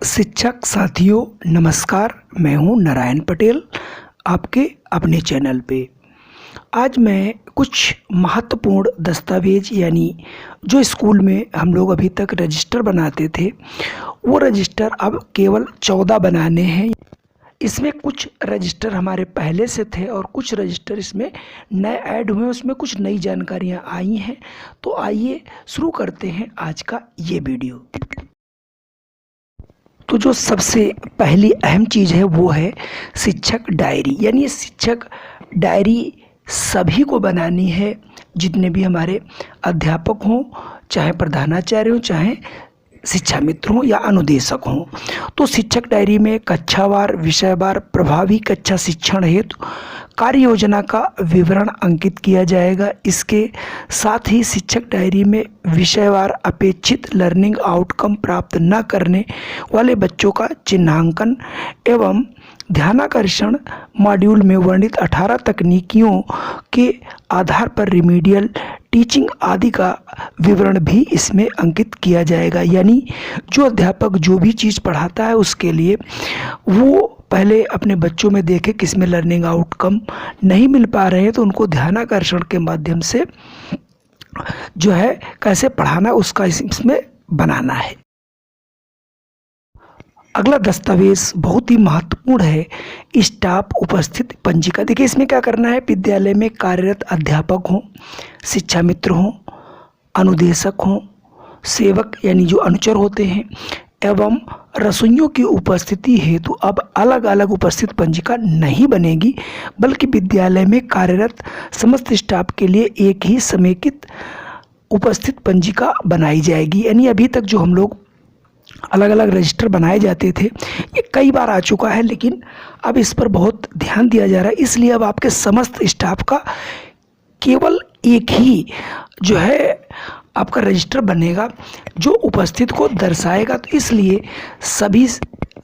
शिक्षक साथियों नमस्कार। मैं हूं नारायण पटेल आपके अपने चैनल पे। आज मैं कुछ महत्वपूर्ण दस्तावेज यानी जो स्कूल में हम लोग अभी तक रजिस्टर बनाते थे वो रजिस्टर अब केवल 14 बनाने हैं। इसमें कुछ रजिस्टर हमारे पहले से थे और कुछ रजिस्टर इसमें नए ऐड हुए, उसमें कुछ नई जानकारियाँ आई हैं। तो आइए शुरू करते हैं आज का ये वीडियो। तो जो सबसे पहली अहम चीज़ है वो है शिक्षक डायरी। यानी ये शिक्षक डायरी सभी को बनानी है, जितने भी हमारे अध्यापक हों, चाहे प्रधानाचार्य हों, चाहे शिक्षा मित्र हों या अनुदेशक हों। तो शिक्षक डायरी में कक्षावार, विषयवार, प्रभावी कक्षा शिक्षण हेतु कार्य योजना का विवरण अंकित किया जाएगा। इसके साथ ही शिक्षक डायरी में विषयवार अपेक्षित लर्निंग आउटकम प्राप्त न करने वाले बच्चों का चिन्हांकन एवं ध्यानाकर्षण मॉड्यूल में वर्णित 18 तकनीकियों के आधार पर रिमीडियल टीचिंग आदि का विवरण भी इसमें अंकित किया जाएगा। यानी जो अध्यापक जो भी चीज़ पढ़ाता है उसके लिए वो पहले अपने बच्चों में देखे किसमें लर्निंग आउटकम नहीं मिल पा रहे हैं, तो उनको ध्यानाकर्षण के माध्यम से जो है कैसे पढ़ाना उसका इसमें बनाना है। अगला दस्तावेज बहुत ही महत्वपूर्ण है, स्टाफ उपस्थित पंजिका। देखिए इसमें क्या करना है, विद्यालय में कार्यरत अध्यापक हों, शिक्षा मित्र हों, अनुदेशक हों, सेवक यानी जो अनुचर होते हैं एवं रसोइयों की उपस्थिति हेतु अब अलग अलग उपस्थित पंजिका नहीं बनेगी, बल्कि विद्यालय में कार्यरत समस्त स्टाफ के लिए एक ही समेकित उपस्थित पंजिका बनाई जाएगी। यानी अभी तक जो हम लोग अलग अलग रजिस्टर बनाए जाते थे ये कई बार आ चुका है, लेकिन अब इस पर बहुत ध्यान दिया जा रहा है। इसलिए अब आपके समस्त स्टाफ का केवल एक ही जो है आपका रजिस्टर बनेगा जो उपस्थित को दर्शाएगा। तो इसलिए सभी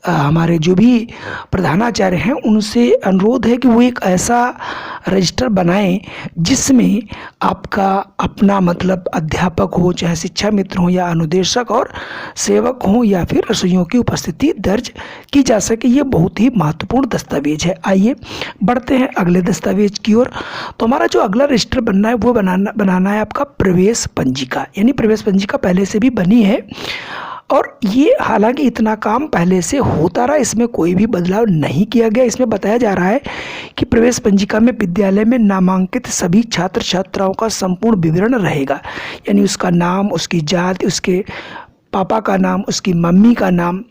हमारे जो भी प्रधानाचार्य हैं उनसे अनुरोध है कि वो एक ऐसा रजिस्टर बनाएं जिसमें आपका अपना मतलब अध्यापक हो, चाहे शिक्षा मित्र हो या अनुदेशक और सेवक हो या फिर रसोइयों की उपस्थिति दर्ज की जा सके। ये बहुत ही महत्वपूर्ण दस्तावेज है। आइए बढ़ते हैं अगले दस्तावेज की ओर। तो हमारा जो अगला रजिस्टर बनना है वो बनाना है आपका प्रवेश पंजिका। यानी प्रवेश पंजिका पहले से भी बनी है और ये हालांकि इतना काम पहले से होता रहा, इसमें कोई भी बदलाव नहीं किया गया। इसमें बताया जा रहा है कि प्रवेश पंजिका में विद्यालय में नामांकित सभी छात्र छात्राओं का संपूर्ण विवरण रहेगा। यानी उसका नाम, उसकी जाति, उसके पापा का नाम, उसकी मम्मी का नाम,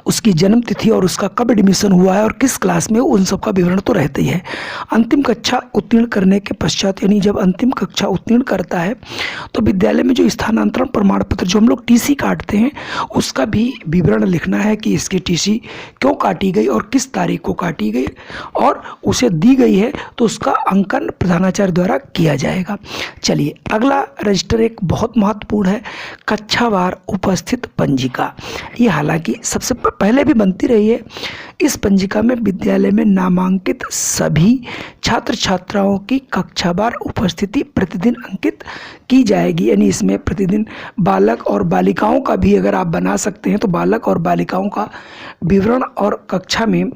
उसकी जन्म तिथि और उसका कब एडमिशन हुआ है और किस क्लास में, उन सब का विवरण तो रहता ही है। अंतिम कक्षा उत्तीर्ण करने के पश्चात यानी जब अंतिम कक्षा उत्तीर्ण करता है तो विद्यालय में जो स्थानांतरण प्रमाण पत्र जो हम लोग टीसी काटते हैं उसका भी विवरण लिखना है कि इसकी टीसी क्यों काटी गई और किस तारीख को काटी गई और उसे दी गई है, तो उसका अंकन प्रधानाचार्य द्वारा किया जाएगा। चलिए अगला रजिस्टर एक बहुत महत्वपूर्ण है, कक्षावार उपस्थित पंजिका। ये हालांकि सबसे पहले भी बनती रही है। इस पंजिका में विद्यालय में नामांकित सभी छात्र छात्राओं की कक्षावार उपस्थिति प्रतिदिन अंकित की जाएगी। यानी इसमें प्रतिदिन बालक और बालिकाओं का भी अगर आप बना सकते हैं तो बालक और बालिकाओं का विवरण और कक्षा में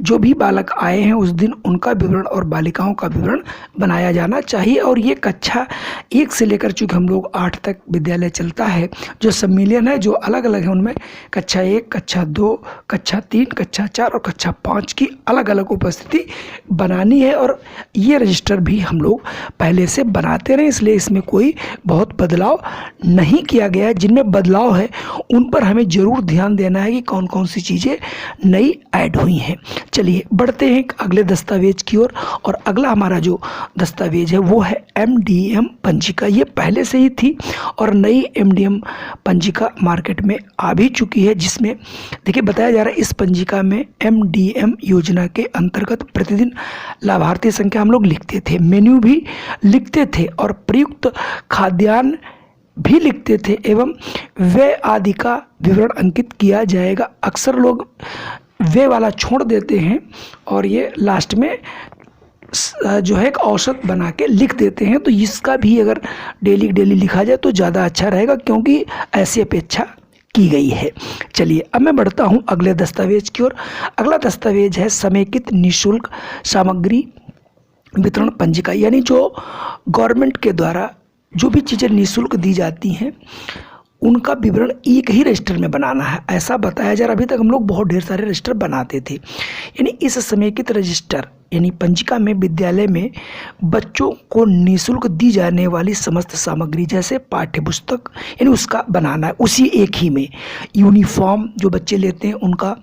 जो भी बालक आए हैं उस दिन उनका विवरण और बालिकाओं का विवरण बनाया जाना चाहिए। और ये कक्षा 1 से लेकर चूँकि हम लोग 8 तक विद्यालय चलता है, जो सम्मिलियन है जो अलग अलग है उनमें कक्षा 1, कक्षा 2, कक्षा 3, कक्षा 4 और कक्षा 5 की अलग अलग उपस्थिति बनानी है। और ये रजिस्टर भी हम लोग पहले से बनाते रहे, इसलिए इसमें कोई बहुत बदलाव नहीं किया गया है। जिनमें बदलाव है उन पर हमें ज़रूर ध्यान देना है कि कौन कौन सी चीज़ें नई ऐड हुई हैं। चलिए बढ़ते हैं अगले दस्तावेज की ओर। और अगला हमारा जो दस्तावेज है वो है MDM पंजिका। ये पहले से ही थी और नई MDM पंजिका मार्केट में आ भी चुकी है, जिसमें देखिए बताया जा रहा है इस पंजिका में MDM योजना के अंतर्गत प्रतिदिन लाभार्थी संख्या हम लोग लिखते थे, मेन्यू भी लिखते थे और प्रयुक्त खाद्यान्न भी लिखते थे एवं व्यय आदि का विवरण अंकित किया जाएगा। अक्सर लोग व्यय वाला छोड़ देते हैं और ये लास्ट में जो है एक औसत बना के लिख देते हैं। तो इसका भी अगर डेली लिखा जाए तो ज़्यादा अच्छा रहेगा, क्योंकि ऐसी अपेक्षा की गई है। चलिए अब मैं बढ़ता हूं अगले दस्तावेज की ओर। अगला दस्तावेज है समेकित निःशुल्क सामग्री वितरण पंजिका, यानी जो गवर्नमेंट के द्वारा जो भी चीज़ें निःशुल्क दी जाती हैं उनका विवरण एक ही रजिस्टर में बनाना है, ऐसा बताया जा रहा। अभी तक हम लोग बहुत ढेर सारे रजिस्टर बनाते थे, यानी इस समेकित रजिस्टर यानी पंजिका में विद्यालय में बच्चों को निःशुल्क दी जाने वाली समस्त सामग्री जैसे पाठ्य पुस्तक यानी उसका बनाना है, उसी एक ही में यूनिफॉर्म जो बच्चे लेते हैं उनका,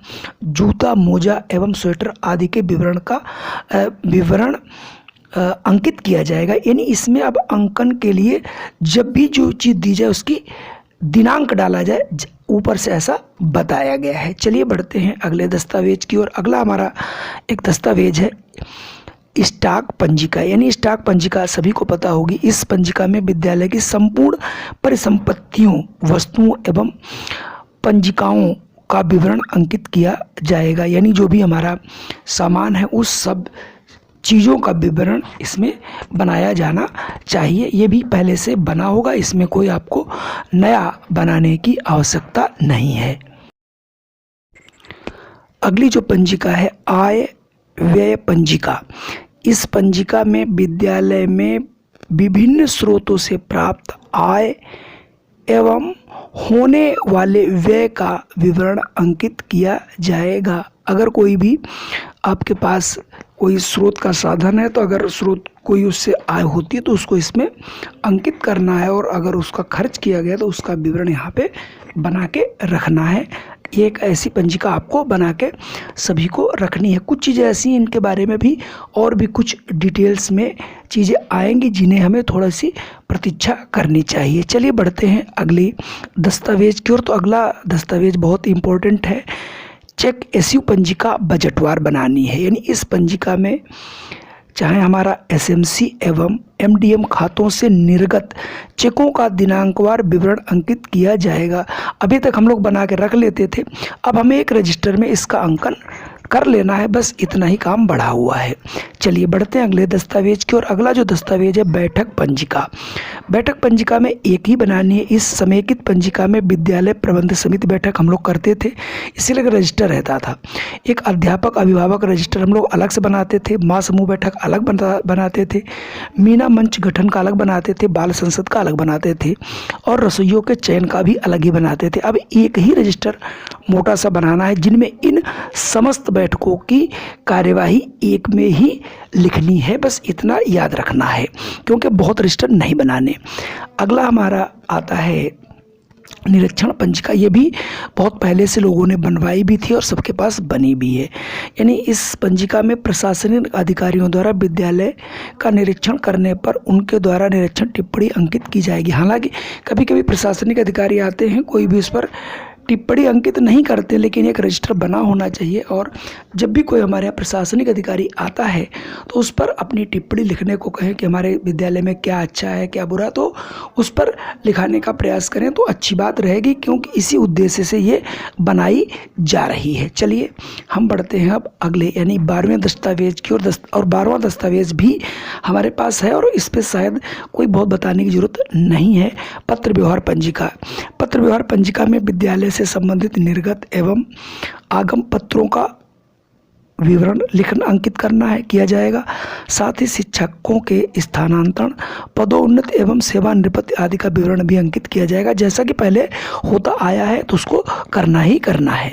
जूता मोजा एवं स्वेटर आदि के विवरण का विवरण अंकित किया जाएगा। यानी इसमें अब अंकन के लिए जब भी जो चीज़ दी जाए उसकी दिनांक डाला जाए, ऊपर से ऐसा बताया गया है। चलिए बढ़ते हैं अगले दस्तावेज की ओर। अगला हमारा एक दस्तावेज है स्टॉक पंजिका, यानी स्टॉक पंजिका सभी को पता होगी। इस पंजिका में विद्यालय की संपूर्ण परिसंपत्तियों, वस्तुओं एवं पंजिकाओं का विवरण अंकित किया जाएगा, यानी जो भी हमारा सामान है उस सब चीज़ों का विवरण इसमें बनाया जाना चाहिए। ये भी पहले से बना होगा, इसमें कोई आपको नया बनाने की आवश्यकता नहीं है। अगली जो पंजिका है आय व्यय पंजिका। इस पंजिका में विद्यालय में विभिन्न स्रोतों से प्राप्त आय एवं होने वाले व्यय का विवरण अंकित किया जाएगा। अगर कोई भी आपके पास कोई स्रोत का साधन है तो अगर स्रोत कोई उससे आय होती है तो उसको इसमें अंकित करना है, और अगर उसका खर्च किया गया तो उसका विवरण यहाँ पे बना के रखना है। एक ऐसी पंजिका आपको बना के सभी को रखनी है। कुछ चीज़ें ऐसी हैं इनके बारे में भी और भी कुछ डिटेल्स में चीज़ें आएंगी जिन्हें हमें थोड़ा सी प्रतीक्षा करनी चाहिए। चलिए बढ़ते हैं अगली दस्तावेज की ओर। तो अगला दस्तावेज बहुत इम्पोर्टेंट है, चेक एसयू पंजिका बजटवार बनानी है। यानी इस पंजिका में चाहे हमारा एसएमसी एवं एमडीएम खातों से निर्गत चेकों का दिनांकवार विवरण अंकित किया जाएगा। अभी तक हम लोग बना के रख लेते थे, अब हमें एक रजिस्टर में इसका अंकन कर लेना है, बस इतना ही काम बढ़ा हुआ है। चलिए बढ़ते हैं अगले दस्तावेज की ओर। अगला जो दस्तावेज है बैठक पंजिका। बैठक पंजिका में एक ही बनानी है। इस समेकित पंजिका में विद्यालय प्रबंध समिति बैठक हम लोग करते थे, इसीलिए रजिस्टर रहता था। एक अध्यापक अभिभावक रजिस्टर हम लोग अलग से बनाते थे, माँ समूह बैठक अलग बनाते थे, मीना मंच गठन का अलग बनाते थे, बाल संसद का अलग बनाते थे, और रसोइयों के चयन का भी अलग ही बनाते थे। अब एक ही रजिस्टर मोटा सा बनाना है जिनमें इन समस्त बैठकों की कार्यवाही एक में ही लिखनी है, बस इतना याद रखना है क्योंकि बहुत रजिस्टर नहीं बनाने। अगला हमारा आता है निरीक्षण पंजिका। ये भी बहुत पहले से लोगों ने बनवाई भी थी और सबके पास बनी भी है। यानी इस पंजिका में प्रशासनिक अधिकारियों द्वारा विद्यालय का निरीक्षण करने पर उनके द्वारा निरीक्षण टिप्पणी अंकित की जाएगी। हालांकि कभी कभी प्रशासनिक अधिकारी आते हैं, कोई भी उस पर टिप्पणी अंकित नहीं करते, लेकिन एक रजिस्टर बना होना चाहिए, और जब भी कोई हमारे यहाँ प्रशासनिक अधिकारी आता है तो उस पर अपनी टिप्पणी लिखने को कहें कि हमारे विद्यालय में क्या अच्छा है क्या बुरा, तो उस पर लिखाने का प्रयास करें तो अच्छी बात रहेगी, क्योंकि इसी उद्देश्य से ये बनाई जा रही है। चलिए हम बढ़ते हैं अब अगले यानी 12वें दस्तावेज की ओर। और 12वां दस्तावेज भी हमारे पास है और इस पर शायद कोई बहुत बताने की जरूरत नहीं है, पत्र व्यवहार पंजिका। पत्र व्यवहार पंजिका में विद्यालय से संबंधित निर्गत एवं आगम पत्रों का विवरण लिखना अंकित करना है, किया जाएगा। साथ ही शिक्षकों के स्थानांतरण, पदोन्नति एवं सेवानिवृत्ति आदि का विवरण भी अंकित किया जाएगा। जैसा कि पहले होता आया है तो उसको करना ही करना है।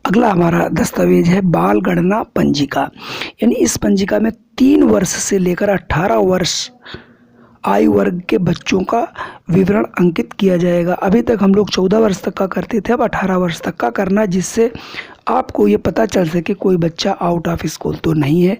अगला हमारा दस्तावेज है बाल गणना पंजिका। यानी इस पंजिका में 3 वर्ष से लेकर 18 वर्ष आयु वर्ग के बच्चों का विवरण अंकित किया जाएगा। अभी तक हम लोग 14 वर्ष तक का करते थे, अब 18 वर्ष तक का करना, जिससे आपको ये पता चल सके कोई बच्चा आउट ऑफ स्कूल तो नहीं है,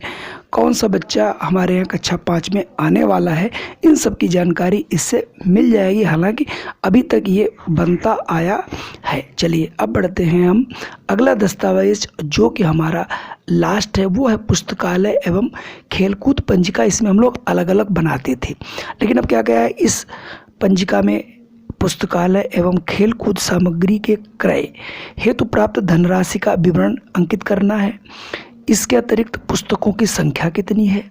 कौन सा बच्चा हमारे यहाँ कक्षा 5 में आने वाला है, इन सब की जानकारी इससे मिल जाएगी। हालांकि अभी तक ये बनता आया है। चलिए अब बढ़ते हैं हम अगला दस्तावेज जो कि हमारा लास्ट है, वो है पुस्तकालय एवं खेलकूद पंजिका। इसमें हम लोग अलग अलग बनाते थे, लेकिन अब क्या गया है, इस पंजिका में पुस्तकालय एवं खेलकूद सामग्री के क्रय हेतु प्राप्त धनराशि का विवरण अंकित करना है। इसके अतिरिक्त पुस्तकों की संख्या कितनी है,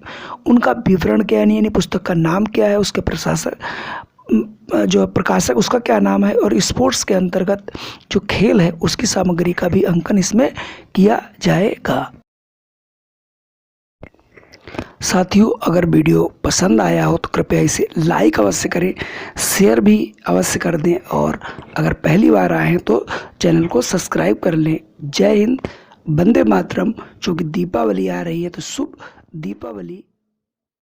उनका विवरण क्या है, यानी पुस्तक का नाम क्या है, उसके प्रशासक जो प्रकाशक उसका क्या नाम है, और स्पोर्ट्स के अंतर्गत जो खेल है उसकी सामग्री का भी अंकन इसमें किया जाएगा। साथियों, अगर वीडियो पसंद आया हो तो कृपया इसे लाइक अवश्य करें, शेयर भी अवश्य कर दें, और अगर पहली बार आए हैं तो चैनल को सब्सक्राइब कर लें। जय हिंद, वंदे मातरम। चूँकि दीपावली आ रही है तो शुभ दीपावली।